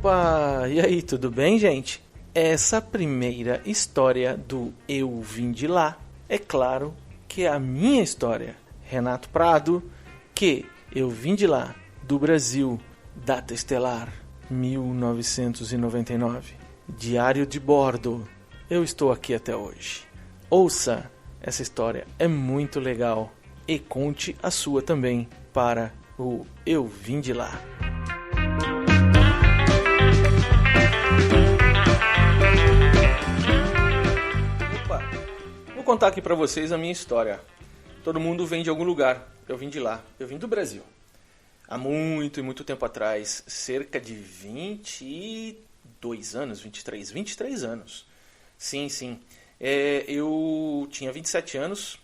Opa! E aí, tudo bem, gente? Essa primeira história do Eu Vim de Lá, é claro que é a minha história. Renato Prado, que eu vim de lá, do Brasil, data estelar, 1999. Diário de bordo, eu estou aqui até hoje. Ouça, essa história é muito legal e conte a sua também para o Eu Vim de Lá. Vou contar aqui pra vocês a minha história. Todo mundo vem de algum lugar. Eu vim de lá. Eu vim do Brasil. Há muito e muito tempo atrás. Cerca de 22 anos, 23 anos. Sim. Eu tinha 27 anos,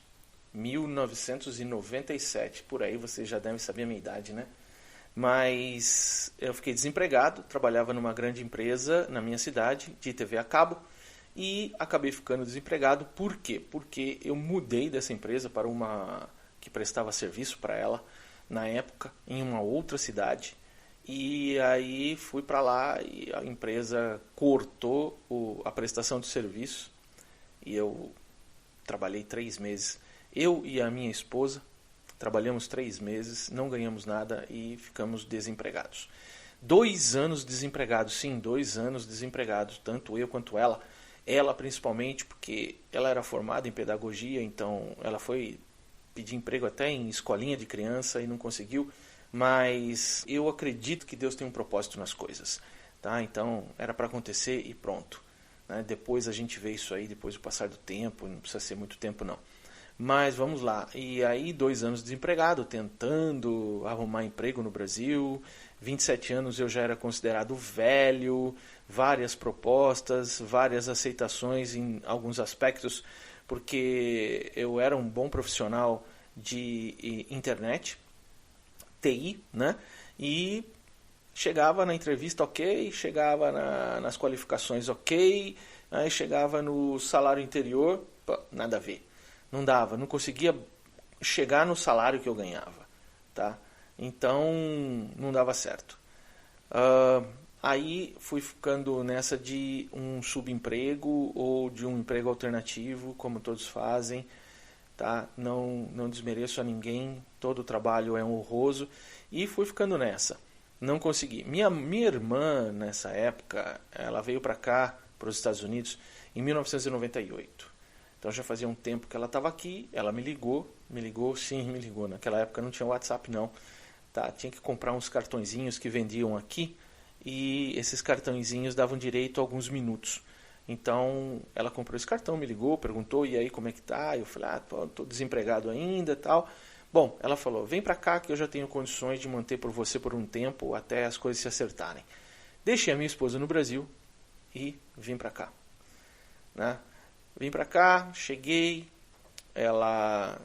1997. Por aí vocês já devem saber a minha idade, né? Mas eu fiquei desempregado. Trabalhava numa grande empresa na minha cidade, de TV a cabo. E acabei ficando desempregado. Por quê? Porque eu mudei dessa empresa para uma que prestava serviço para ela, na época, em uma outra cidade. E aí fui para lá e a empresa cortou a prestação de serviço. E eu trabalhei 3 meses. Eu e a minha esposa trabalhamos 3 meses, não ganhamos nada e ficamos desempregados. 2 anos desempregados, sim, 2 anos desempregados, tanto eu quanto ela. Ela principalmente, porque ela era formada em pedagogia, então ela foi pedir emprego até em escolinha de criança e não conseguiu. Mas eu acredito que Deus tem um propósito nas coisas, tá? Então era para acontecer e pronto, né? Depois a gente vê isso aí, depois do passar do tempo, não precisa ser muito tempo não. Mas vamos lá, e aí 2 anos desempregado, tentando arrumar emprego no Brasil. 27 anos eu já era considerado velho, várias propostas, várias aceitações em alguns aspectos, porque eu era um bom profissional de internet, TI, né? E chegava na entrevista ok, chegava nas qualificações ok, aí chegava no salário interior, nada a ver. Não dava, não conseguia chegar no salário que eu ganhava, tá? Então não dava certo. Aí fui ficando nessa de um subemprego ou de um emprego alternativo, como todos fazem, tá? Não desmereço a ninguém, todo o trabalho é honroso, e fui ficando nessa. Não consegui. Minha irmã, nessa época, ela veio para cá, para os Estados Unidos, em 1998. Então já fazia um tempo que ela estava aqui, ela me ligou. Naquela época não tinha WhatsApp não, tá? Tinha que comprar uns cartõezinhos que vendiam aqui, e esses cartõezinhos davam direito a alguns minutos. Então ela comprou esse cartão, me ligou, perguntou, e aí como é que tá? Eu falei, tô desempregado ainda, tal. Bom, ela falou, vem pra cá que eu já tenho condições de manter por você por um tempo, até as coisas se acertarem. Deixei a minha esposa no Brasil e vim pra cá, né? Vim pra cá, cheguei, ela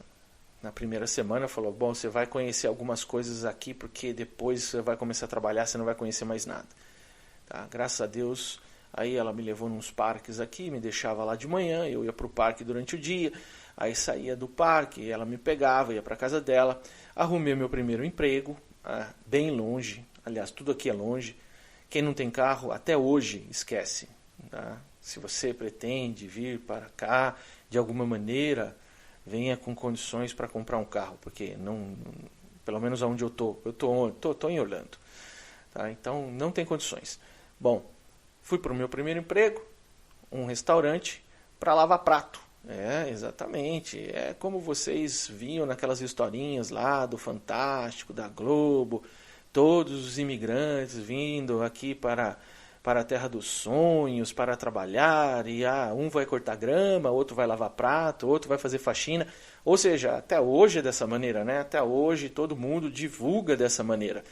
na primeira semana falou, bom, você vai conhecer algumas coisas aqui, porque depois você vai começar a trabalhar, você não vai conhecer mais nada. Tá? Graças a Deus, aí ela me levou nos parques aqui, me deixava lá de manhã, eu ia pro parque durante o dia, aí saía do parque, ela me pegava, ia pra casa dela, arrumei meu primeiro emprego, bem longe, aliás, tudo aqui é longe. Quem não tem carro, até hoje, esquece, tá? Se você pretende vir para cá, de alguma maneira, venha com condições para comprar um carro, porque não, pelo menos onde eu tô em Orlando, tá? Então não tem condições. Bom, fui para o meu primeiro emprego, um restaurante para lavar prato. Exatamente, é como vocês viam naquelas historinhas lá do Fantástico, da Globo, todos os imigrantes vindo aqui para a terra dos sonhos, para trabalhar, e um vai cortar grama, outro vai lavar prato, outro vai fazer faxina. Ou seja, até hoje é dessa maneira, né? Até hoje todo mundo divulga dessa maneira.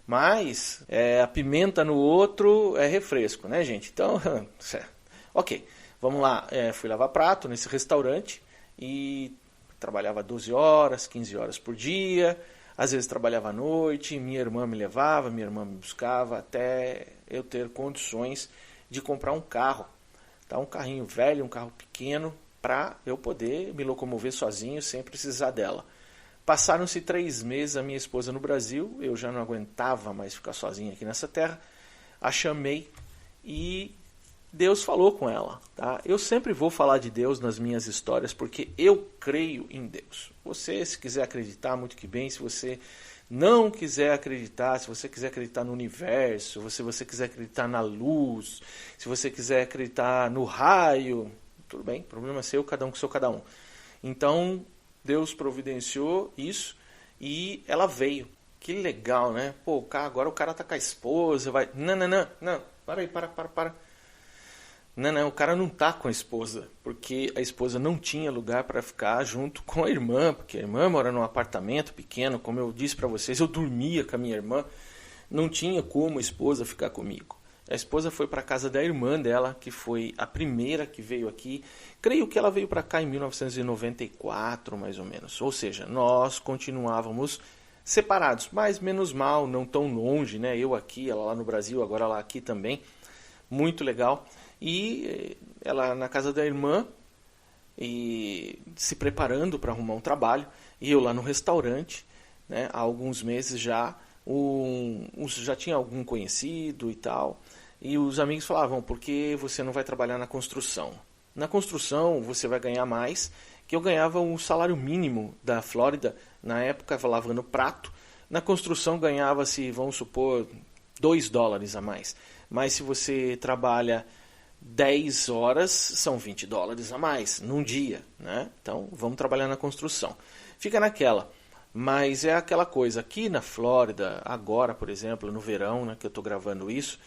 Mas a pimenta no outro é refresco, né, gente? Então, ok, vamos lá. Fui lavar prato nesse restaurante e trabalhava 12 horas, 15 horas por dia. Às vezes trabalhava à noite, minha irmã me levava, minha irmã me buscava, até eu ter condições de comprar um carro, tá? Um carrinho velho, um carro pequeno, para eu poder me locomover sozinho sem precisar dela. Passaram-se 3 meses a minha esposa no Brasil, eu já não aguentava mais ficar sozinho aqui nessa terra. a chamei e Deus falou com ela. Tá? Eu sempre vou falar de Deus nas minhas histórias porque eu creio em Deus. Você, se quiser acreditar, muito que bem. Se você não quiser acreditar, se você quiser acreditar no universo, se você quiser acreditar na luz, se você quiser acreditar no raio, tudo bem, problema seu, cada um que sou cada um. Então, Deus providenciou isso e ela veio. Que legal, né? Pô, agora o cara tá com a esposa, vai... Não, para aí, para. Não, o cara não tá com a esposa, porque a esposa não tinha lugar para ficar junto com a irmã, porque a irmã mora num apartamento pequeno, como eu disse para vocês, eu dormia com a minha irmã, não tinha como a esposa ficar comigo. A esposa foi para a casa da irmã dela, que foi a primeira que veio aqui. Creio que ela veio para cá em 1994, mais ou menos. Ou seja, nós continuávamos separados, mas menos mal, não tão longe, né? Eu aqui, ela lá no Brasil, agora ela aqui também. Muito legal. E ela na casa da irmã, e se preparando para arrumar um trabalho. E eu lá no restaurante, né? Há alguns meses já. Já tinha algum conhecido e tal, e os amigos falavam, por que você não vai trabalhar na construção? Na construção você vai ganhar mais, que eu ganhava o salário mínimo da Flórida, na época lavando prato, na construção ganhava-se, vamos supor, $2 a mais, mas se você trabalha 10 horas, são $20 a mais, num dia, né? Então vamos trabalhar na construção. Fica naquela. Mas é aquela coisa, aqui na Flórida, agora, por exemplo, no verão, né, que eu estou gravando isso,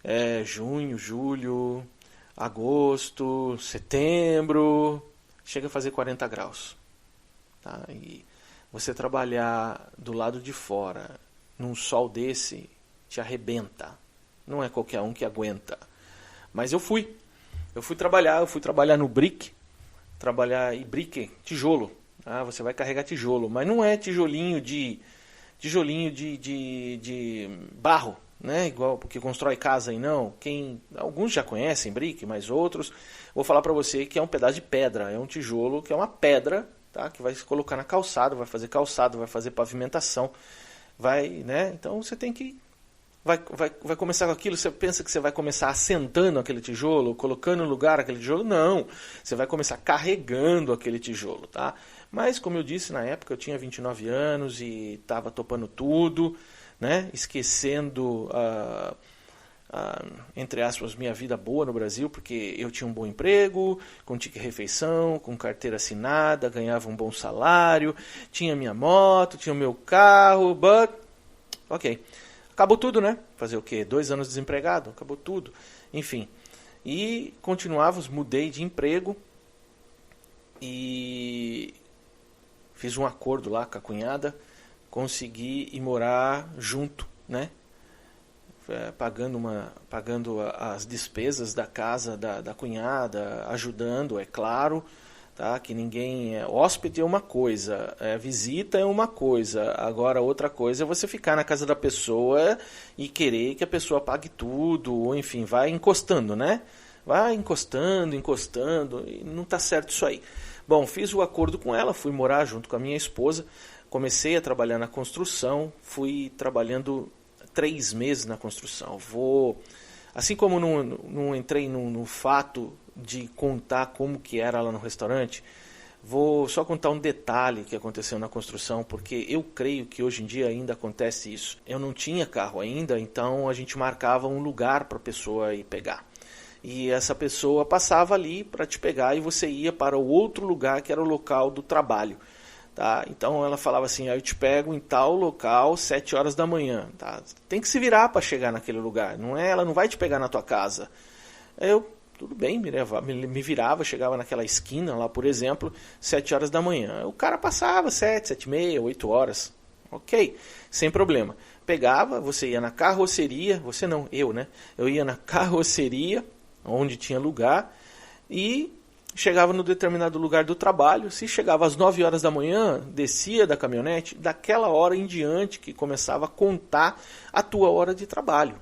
é junho, julho, agosto, setembro, chega a fazer 40 graus. Tá? E você trabalhar do lado de fora, num sol desse, te arrebenta. Não é qualquer um que aguenta. Mas eu fui trabalhar no brick, tijolo. Ah, você vai carregar tijolo, mas não é tijolinho de barro, né? Igual porque constrói casa aí não. Alguns já conhecem brick, mas outros vou falar para você que é um pedaço de pedra, é um tijolo que é uma pedra, tá? Que vai se colocar na calçada, vai fazer pavimentação, né? Então você tem que vai começar com aquilo, você pensa que você vai começar assentando aquele tijolo, colocando no lugar aquele tijolo? Não, você vai começar carregando aquele tijolo, tá? Mas, como eu disse, na época eu tinha 29 anos e estava topando tudo, né? Esquecendo, entre aspas, minha vida boa no Brasil, porque eu tinha um bom emprego, com ticket-refeição, com carteira assinada, ganhava um bom salário, tinha minha moto, tinha o meu carro, ok. Acabou tudo, né? Fazer o quê? 2 anos desempregado? Acabou tudo. Enfim. E continuávamos, mudei de emprego e fiz um acordo lá com a cunhada, consegui ir morar junto, né? Pagando as despesas da casa da cunhada, ajudando, é claro. Tá? Que ninguém hóspede é uma coisa, visita é uma coisa, agora outra coisa é você ficar na casa da pessoa e querer que a pessoa pague tudo, ou enfim, vai encostando, né? Vai encostando, e não está certo isso aí. Bom, fiz o acordo com ela, fui morar junto com a minha esposa, comecei a trabalhar na construção, fui trabalhando 3 meses na construção. Assim como não entrei no fato de contar como que era lá no restaurante, vou só contar um detalhe que aconteceu na construção, porque eu creio que hoje em dia ainda acontece isso. Eu não tinha carro ainda, então a gente marcava um lugar para a pessoa ir pegar. E essa pessoa passava ali para te pegar e você ia para o outro lugar que era o local do trabalho. Tá? Então ela falava assim, eu te pego em tal local 7 horas da manhã. Tá? Tem que se virar para chegar naquele lugar, ela não vai te pegar na tua casa. Tudo bem, me virava, chegava naquela esquina lá, por exemplo, 7 horas da manhã. O cara passava 7, 7 e meia, 8 horas. Ok, sem problema. Pegava, você ia na carroceria, você não, eu, né? Eu ia na carroceria, onde tinha lugar, e chegava no determinado lugar do trabalho. Se chegava às 9 horas da manhã, descia da caminhonete, daquela hora em diante que começava a contar a tua hora de trabalho.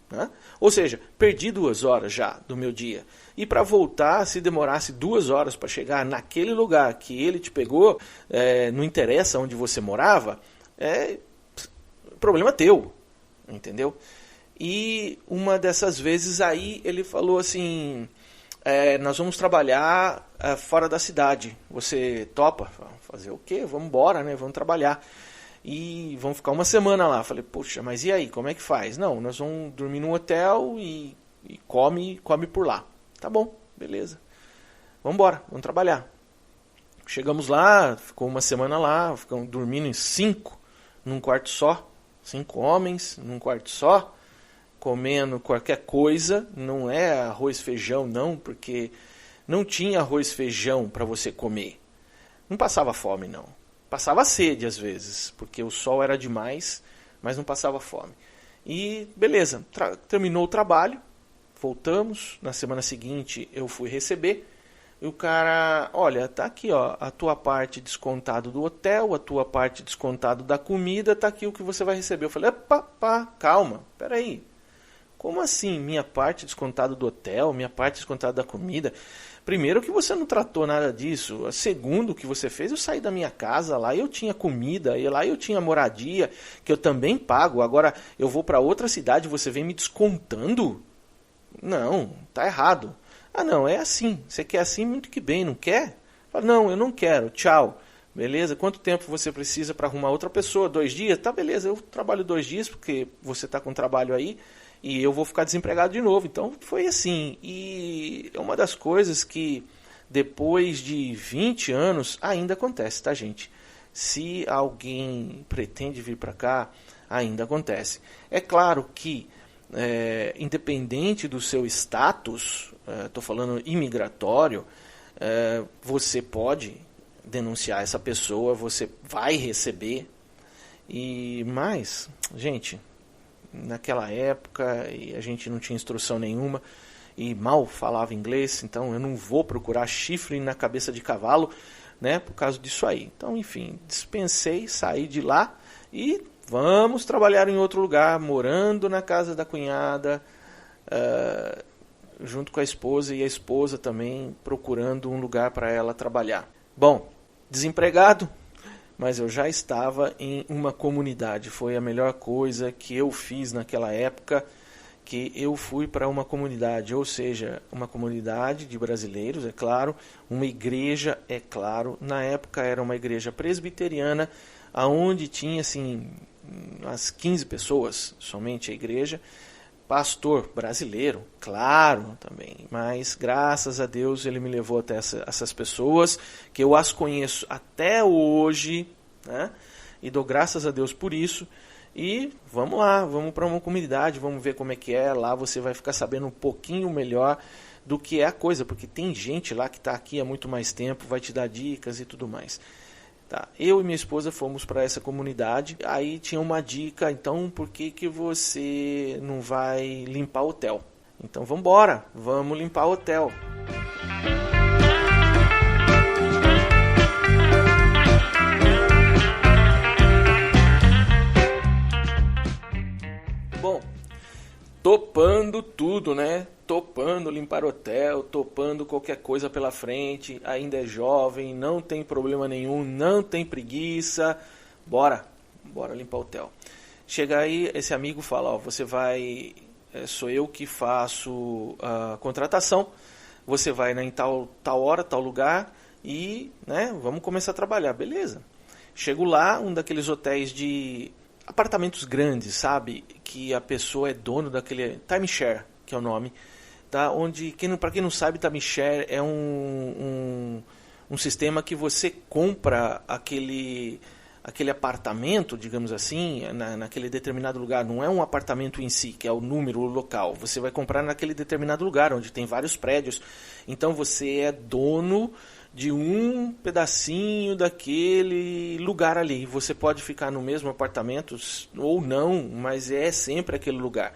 Né? Ou seja, perdi 2 horas já do meu dia. E para voltar, se demorasse 2 horas para chegar naquele lugar que ele te pegou, não interessa onde você morava, problema teu, entendeu? E uma dessas vezes aí ele falou assim, nós vamos trabalhar fora da cidade, você topa? Fazer o quê? Vamos embora, né? Vamos trabalhar. E vamos ficar uma semana lá. Falei, poxa, mas e aí, como é que faz? Não, nós vamos dormir num hotel e come por lá. Tá bom, beleza. Vamos embora, vamos trabalhar. Chegamos lá, ficou uma semana lá, ficamos dormindo em 5 num quarto só. 5 homens num quarto só, comendo qualquer coisa. Não é arroz, feijão, não, porque não tinha arroz, feijão para você comer. Não passava fome, não. Passava sede às vezes, porque o sol era demais, mas não passava fome. E beleza, terminou o trabalho, voltamos. Na semana seguinte eu fui receber. E o cara, olha, tá aqui, ó, a tua parte descontado do hotel, a tua parte descontado da comida, tá aqui o que você vai receber. Eu falei, calma, peraí. Como assim, minha parte descontada do hotel, minha parte descontada da comida? Primeiro que você não tratou nada disso. Segundo, o que você fez, eu saí da minha casa, lá eu tinha comida, e lá eu tinha moradia, que eu também pago. Agora eu vou para outra cidade, você vem me descontando? Não, tá errado. Ah, não, é assim. Você quer assim, muito que bem, não quer? Fala, não, eu não quero, tchau. Beleza, quanto tempo você precisa para arrumar outra pessoa? 2 dias? Tá, beleza, eu trabalho 2 dias, porque você está com trabalho aí, e eu vou ficar desempregado de novo. Então foi assim. E é uma das coisas que depois de 20 anos ainda acontece, tá, gente? Se alguém pretende vir para cá, ainda acontece. É claro que, independente do seu status, estou falando imigratório, você pode denunciar essa pessoa, você vai receber. Mas, gente, naquela época a gente não tinha instrução nenhuma e mal falava inglês, então eu não vou procurar chifre na cabeça de cavalo, né, por causa disso aí. Então, enfim, dispensei, saí de lá e vamos trabalhar em outro lugar, morando na casa da cunhada, junto com a esposa, e a esposa também procurando um lugar para ela trabalhar. Bom, desempregado, mas eu já estava em uma comunidade. Foi a melhor coisa que eu fiz naquela época, que eu fui para uma comunidade, ou seja, uma comunidade de brasileiros, é claro, uma igreja, é claro. Na época era uma igreja presbiteriana, aonde tinha assim umas 15 pessoas, somente a igreja. Pastor brasileiro, claro, também, mas graças a Deus ele me levou até essas pessoas, que eu as conheço até hoje, né? E dou graças a Deus por isso. E vamos lá, vamos para uma comunidade, vamos ver como é que é. Lá você vai ficar sabendo um pouquinho melhor do que é a coisa, porque tem gente lá que está aqui há muito mais tempo, vai te dar dicas e tudo mais. Tá. Eu e minha esposa fomos para essa comunidade. Aí tinha uma dica, então por que você não vai limpar o hotel? Então vamos embora, vamos limpar o hotel. Bom, topando tudo, né? Topando limpar hotel, topando qualquer coisa pela frente, ainda é jovem, não tem problema nenhum, não tem preguiça, bora limpar o hotel. Chega aí, esse amigo fala, ó, você vai, sou eu que faço a contratação, você vai em tal hora, tal lugar e, né, vamos começar a trabalhar, beleza. Chego lá, um daqueles hotéis de apartamentos grandes, sabe, que a pessoa é dono daquele timeshare, que é o nome, tá? Onde, para quem não sabe, timeshare é um sistema que você compra aquele apartamento, digamos assim, naquele determinado lugar. Não é um apartamento em si, que é o número, o local. Você vai comprar naquele determinado lugar, onde tem vários prédios. Então você é dono de um pedacinho daquele lugar ali. Você pode ficar no mesmo apartamento ou não, mas é sempre aquele lugar.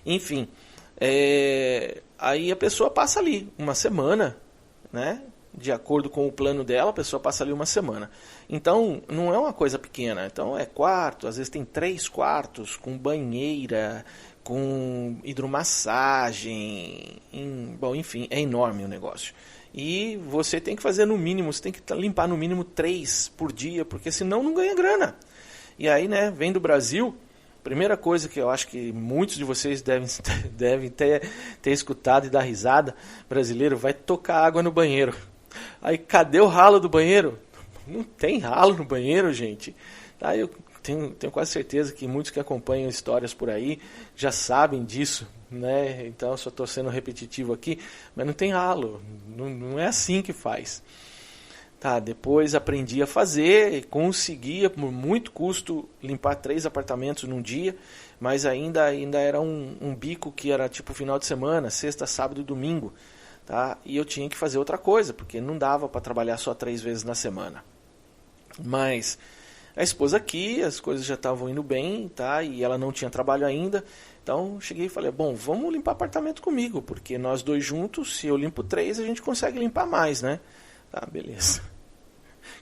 Enfim, aí a pessoa passa ali uma semana, né? De acordo com o plano dela, a pessoa passa ali uma semana. Então, não é uma coisa pequena. Então, é quarto, às vezes tem 3 quartos, com banheira, com hidromassagem. Bom, enfim, é enorme o negócio. E você tem que fazer no mínimo, você tem que limpar no mínimo 3 por dia, porque senão não ganha grana. E aí, né, vem do Brasil, Primeira coisa que eu acho que muitos de vocês devem ter escutado e dar risada, brasileiro, vai tocar água no banheiro. Aí, cadê o ralo do banheiro? Não tem ralo no banheiro, gente. Tá, eu tenho quase certeza que muitos que acompanham histórias por aí já sabem disso, né? Então, eu só estou sendo repetitivo aqui, mas não tem ralo. Não é assim que faz. Tá, depois aprendi a fazer e conseguia, por muito custo, limpar 3 apartamentos num dia, mas ainda era um bico que era tipo final de semana, sexta, sábado e domingo. Tá? E eu tinha que fazer outra coisa, porque não dava para trabalhar só 3 vezes na semana. Mas a esposa aqui, as coisas já estavam indo bem, tá? E ela não tinha trabalho ainda. Então cheguei e falei, bom, vamos limpar apartamento comigo, porque nós 2 juntos, se eu limpo 3, a gente consegue limpar mais, né? Tá, beleza.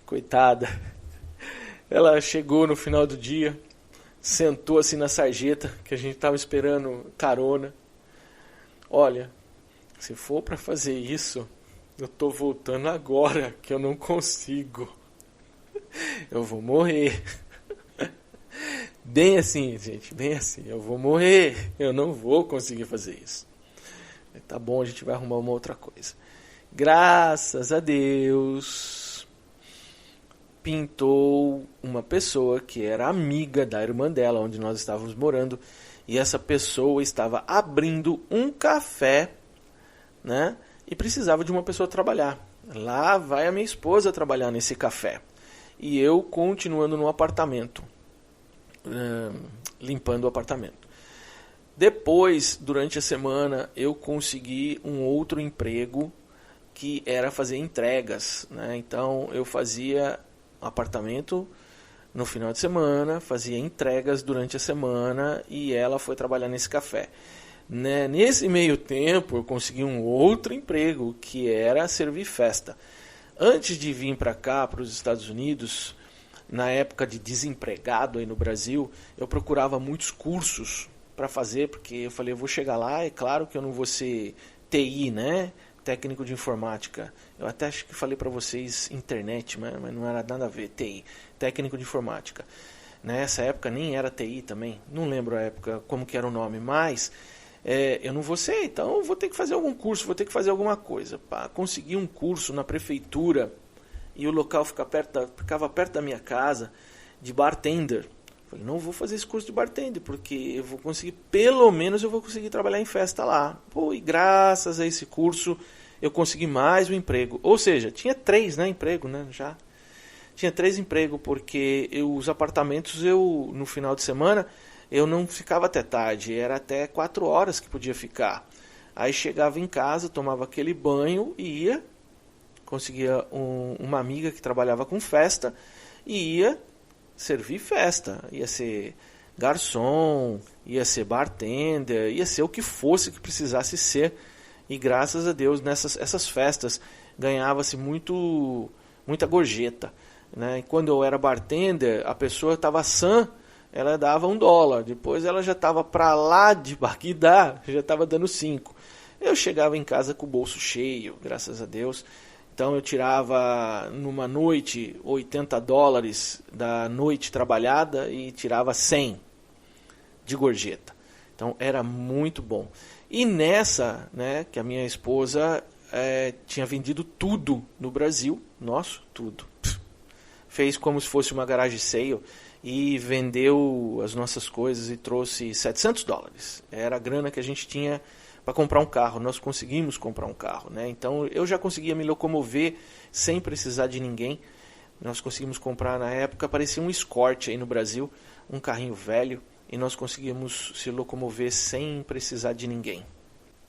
Coitada. Ela chegou no final do dia, sentou assim na sarjeta, que a gente estava esperando carona. Olha, se for para fazer isso, eu tô voltando agora, que eu não consigo. Eu vou morrer. Bem assim, gente, bem assim. Eu vou morrer. Eu não vou conseguir fazer isso. Tá bom, a gente vai arrumar uma outra coisa. Graças a Deus, pintou uma pessoa que era amiga da irmã dela, onde nós estávamos morando. E essa pessoa estava abrindo um café, né? E precisava de uma pessoa trabalhar. Lá vai a minha esposa trabalhar nesse café. E eu continuando no apartamento, limpando o apartamento. Depois, durante a semana, eu consegui um outro emprego que era fazer entregas, né? Então eu fazia apartamento no final de semana, fazia entregas durante a semana e ela foi trabalhar nesse café. Né? Nesse meio tempo eu consegui um outro emprego que era servir festa. Antes de vir para cá, para os Estados Unidos, na época de desempregado aí no Brasil, eu procurava muitos cursos para fazer, porque eu falei, eu vou chegar lá, é claro que eu não vou ser TI, né? Técnico de informática. Eu até acho que falei para vocês internet, mas não era nada a ver, TI, técnico de informática. Nessa época nem era TI também, não lembro a época como que era o nome, mas eu não vou ser, então eu vou ter que fazer algum curso, vou ter que fazer alguma coisa. Para conseguir um curso na prefeitura e o local ficava perto da minha casa, de bartender. Falei, não vou fazer esse curso de bartender, porque eu vou conseguir, pelo menos eu vou conseguir trabalhar em festa lá. Pô, e graças a esse curso eu consegui mais um emprego. Ou seja, tinha 3, né, emprego, né, já. Tinha 3 empregos, porque os apartamentos, no final de semana, eu não ficava até tarde, era até 4 horas que podia ficar. Aí chegava em casa, tomava aquele banho e ia, conseguia uma amiga que trabalhava com festa e ia servir festa. Ia ser garçom, ia ser bartender, ia ser o que fosse que precisasse ser. E graças a Deus, essas festas ganhava-se muita gorjeta. Né? E quando eu era bartender, a pessoa estava sã, ela dava $1. Depois ela já estava para lá de barquidar, já estava dando 5. Eu chegava em casa com o bolso cheio, graças a Deus. Então eu tirava numa noite $80 da noite trabalhada e tirava 100 de gorjeta. Então era muito bom. E nessa, né, que a minha esposa tinha vendido tudo no Brasil, tudo. Fez como se fosse uma garage sale e vendeu as nossas coisas e trouxe $700. Era a grana que a gente tinha para comprar um carro. Nós conseguimos comprar um carro, né? Então eu já conseguia me locomover sem precisar de ninguém. Nós conseguimos comprar na época, parecia um Escort aí no Brasil, um carrinho velho, e nós conseguimos se locomover sem precisar de ninguém.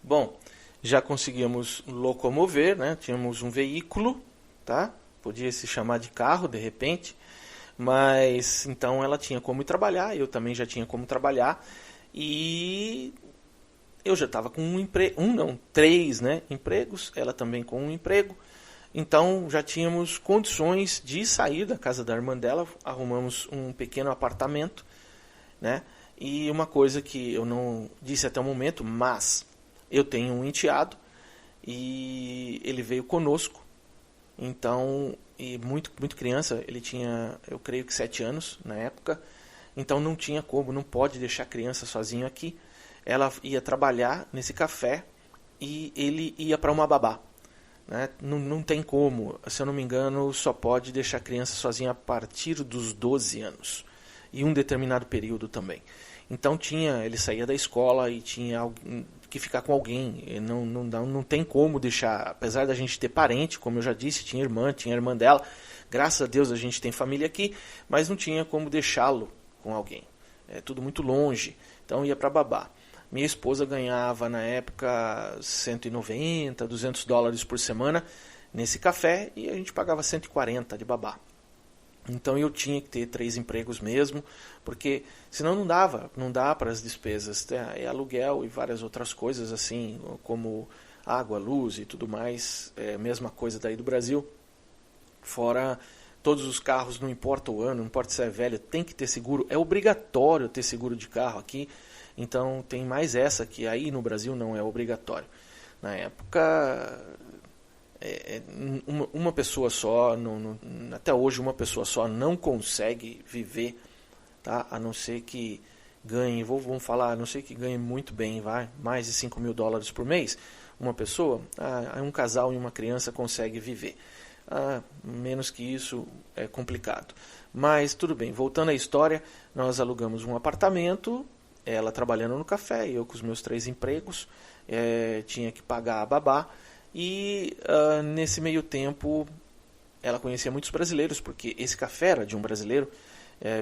Bom, já conseguimos locomover, né? Tínhamos um veículo, tá? Podia se chamar de carro de repente, mas então ela tinha como ir trabalhar, eu também já tinha como trabalhar, e eu já estava com 3, né, empregos, ela também com um emprego. Então já tínhamos condições de sair da casa da irmã dela, arrumamos um pequeno apartamento, né? E uma coisa que eu não disse até o momento, mas eu tenho um enteado e ele veio conosco. Então, e muito criança, ele tinha, eu creio que 7 anos na época. Então não tinha como, não pode deixar a criança sozinho aqui. Ela ia trabalhar nesse café e ele ia para uma babá. Né? Não tem como, se eu não me engano, só pode deixar a criança sozinha a partir dos 12 anos. E um determinado período também. Então ele saía da escola e tinha que ficar com alguém. Não tem como deixar, apesar da gente ter parente, como eu já disse, tinha a irmã dela. Graças a Deus a gente tem família aqui, mas não tinha como deixá-lo com alguém. É tudo muito longe, então ia para babá. Minha esposa ganhava na época 190, 200 dólares por semana nesse café e a gente pagava 140 de babá. Então eu tinha que ter 3 empregos mesmo, porque senão não dá para as despesas, é aluguel e várias outras coisas assim, como água, luz e tudo mais, é a mesma coisa daí do Brasil. Fora todos os carros, não importa o ano, não importa se é velho, tem que ter seguro, é obrigatório ter seguro de carro aqui, então tem mais essa que aí no Brasil não é obrigatório. Na época, uma pessoa só, até hoje uma pessoa só não consegue viver, tá? A não ser que ganhe, vamos falar, a não ser que ganhe muito bem, mais de 5 mil dólares por mês, uma pessoa, um casal e uma criança consegue viver. Menos que isso é complicado. Mas tudo bem, voltando à história, nós alugamos um apartamento, ela trabalhando no café, eu com os meus 3 empregos, tinha que pagar a babá, e nesse meio tempo ela conhecia muitos brasileiros, porque esse café era de um brasileiro.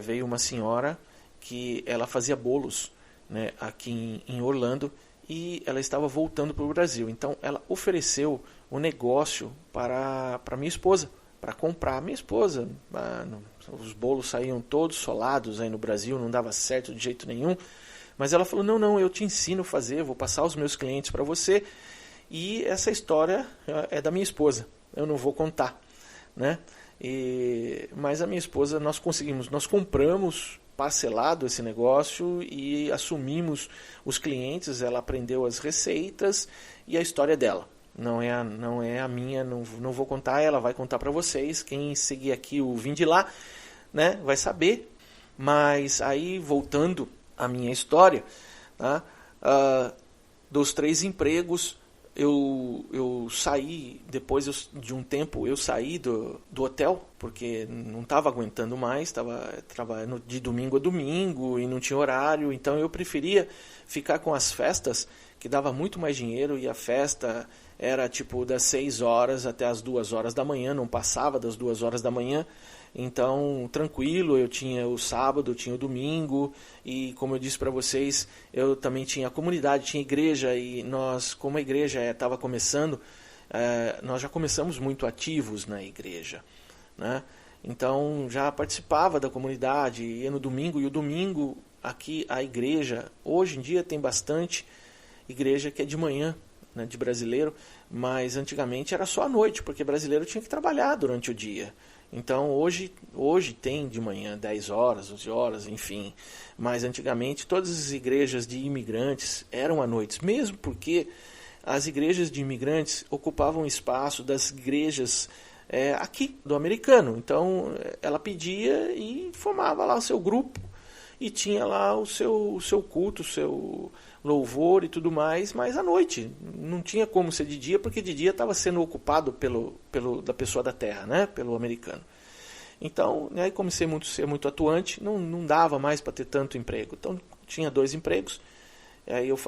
Veio uma senhora que ela fazia bolos, né, aqui em Orlando, e ela estava voltando para o Brasil. Então ela ofereceu o negócio para minha esposa, para comprar. Minha esposa, os bolos saíam todos solados aí no Brasil, não dava certo de jeito nenhum. Mas ela falou, não, eu te ensino a fazer, vou passar os meus clientes para você. E essa história é da minha esposa, eu não vou contar, né? Mas a minha esposa, nós compramos parcelado esse negócio e assumimos os clientes, ela aprendeu as receitas e a história dela. Não é a minha, não vou contar, ela vai contar para vocês. Quem seguir aqui o Vim de Lá, né, vai saber. Mas aí, voltando à minha história, tá? Dos 3 empregos, eu saí, depois de um tempo, eu saí do hotel, porque não estava aguentando mais, estava trabalhando de domingo a domingo e não tinha horário, então eu preferia ficar com as festas, que dava muito mais dinheiro, e a festa era tipo das 6 horas até as 2 horas da manhã, não passava das 2 horas da manhã. Então, tranquilo, eu tinha o sábado, eu tinha o domingo, e como eu disse para vocês, eu também tinha a comunidade, tinha igreja, e nós, como a igreja estava começando, nós já começamos muito ativos na igreja, né? Então, já participava da comunidade, ia no domingo, e o domingo aqui, a igreja, hoje em dia tem bastante igreja que é de manhã, né, de brasileiro, mas antigamente era só à noite, porque brasileiro tinha que trabalhar durante o dia. Então hoje tem de manhã 10 horas, 11 horas, enfim. Mas antigamente todas as igrejas de imigrantes eram à noite, mesmo porque as igrejas de imigrantes ocupavam espaço das igrejas aqui, do americano. Então ela pedia e formava lá o seu grupo e tinha lá o seu culto, o seu louvor e tudo mais, mas à noite. Não tinha como ser de dia, porque de dia estava sendo ocupado da pessoa da terra, né? Pelo americano. Então, aí comecei a ser muito atuante, não dava mais para ter tanto emprego. Então, tinha 2 empregos. Aí eu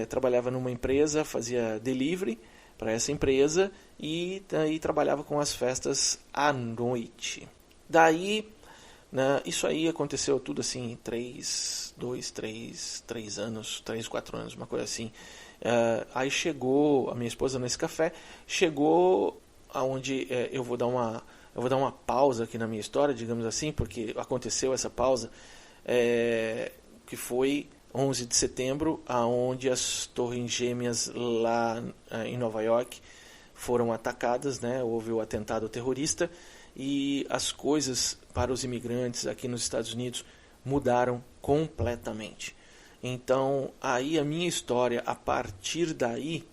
trabalhava numa empresa, fazia delivery para essa empresa, e aí trabalhava com as festas à noite. Daí, isso aí aconteceu tudo assim, 3 anos, 3, 4 anos, uma coisa assim. Aí chegou, a minha esposa nesse café, chegou aonde eu vou dar uma pausa aqui na minha história, digamos assim, porque aconteceu essa pausa, que foi 11 de setembro, aonde as Torres Gêmeas lá em Nova York foram atacadas, né? Houve o atentado terrorista, e as coisas para os imigrantes aqui nos Estados Unidos mudaram completamente. Então, aí a minha história, a partir daí,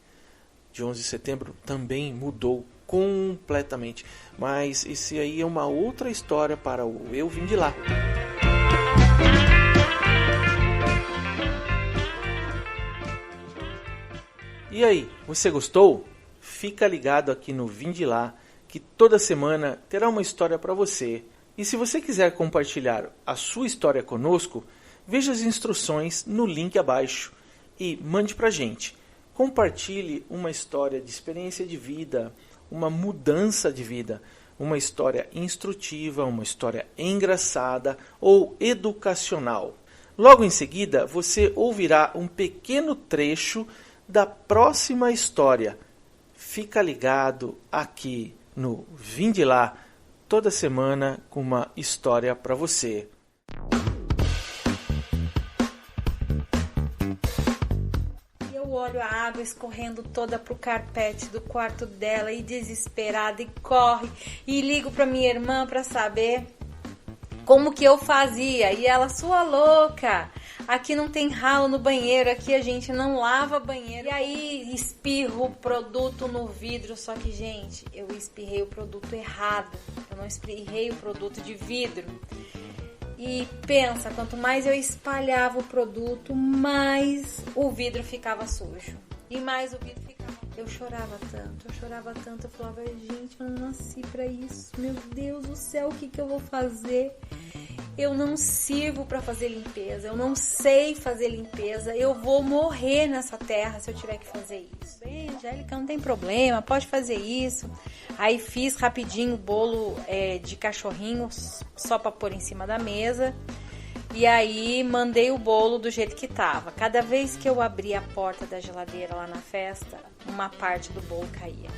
de 11 de setembro, também mudou completamente. Mas isso aí é uma outra história para o Eu Vim de Lá. E aí, você gostou? Fica ligado aqui no Vim de Lá, que toda semana terá uma história para você. E se você quiser compartilhar a sua história conosco, veja as instruções no link abaixo e mande para a gente. Compartilhe uma história de experiência de vida, uma mudança de vida, uma história instrutiva, uma história engraçada ou educacional. Logo em seguida, você ouvirá um pequeno trecho da próxima história. Fica ligado aqui no Vim de Lá, toda semana com uma história para você. Eu olho a água escorrendo toda pro carpete do quarto dela e desesperada e corre e ligo pra minha irmã pra saber como que eu fazia. E ela, sua louca, aqui não tem ralo no banheiro, aqui a gente não lava banheiro. E aí espirro o produto no vidro, só que, gente, eu espirrei o produto errado. Eu não espirrei o produto de vidro. E pensa, quanto mais eu espalhava o produto, mais o vidro ficava sujo. E mais o vidro ficava... Eu chorava tanto, eu falava, gente, eu não nasci pra isso. Meu Deus do céu, o que eu vou fazer? Eu não sirvo pra fazer limpeza, eu não sei fazer limpeza, eu vou morrer nessa terra se eu tiver que fazer isso. Bem, Angélica, não tem problema, pode fazer isso. Aí fiz rapidinho o bolo de cachorrinho, só pra pôr em cima da mesa. E aí mandei o bolo do jeito que tava. Cada vez que eu abria a porta da geladeira lá na festa, uma parte do bolo caía.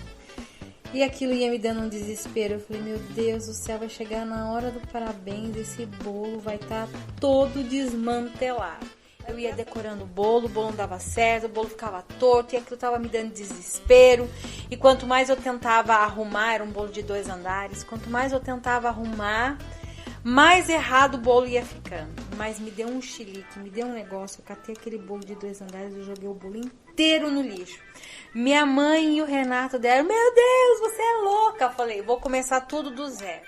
E aquilo ia me dando um desespero. Eu falei, meu Deus do céu, vai chegar na hora do parabéns, esse bolo vai estar todo desmantelado. Eu ia decorando o bolo não dava certo, o bolo ficava torto e aquilo tava me dando desespero. E quanto mais eu tentava arrumar, era um bolo de 2 andares, quanto mais eu tentava arrumar, mais errado o bolo ia ficando. Mas me deu um chilique, me deu um negócio. Eu catei aquele bolo de 2 andares e joguei o bolo inteiro no lixo. Minha mãe e o Renato deram, meu Deus, você é louca. Eu falei, vou começar tudo do zero.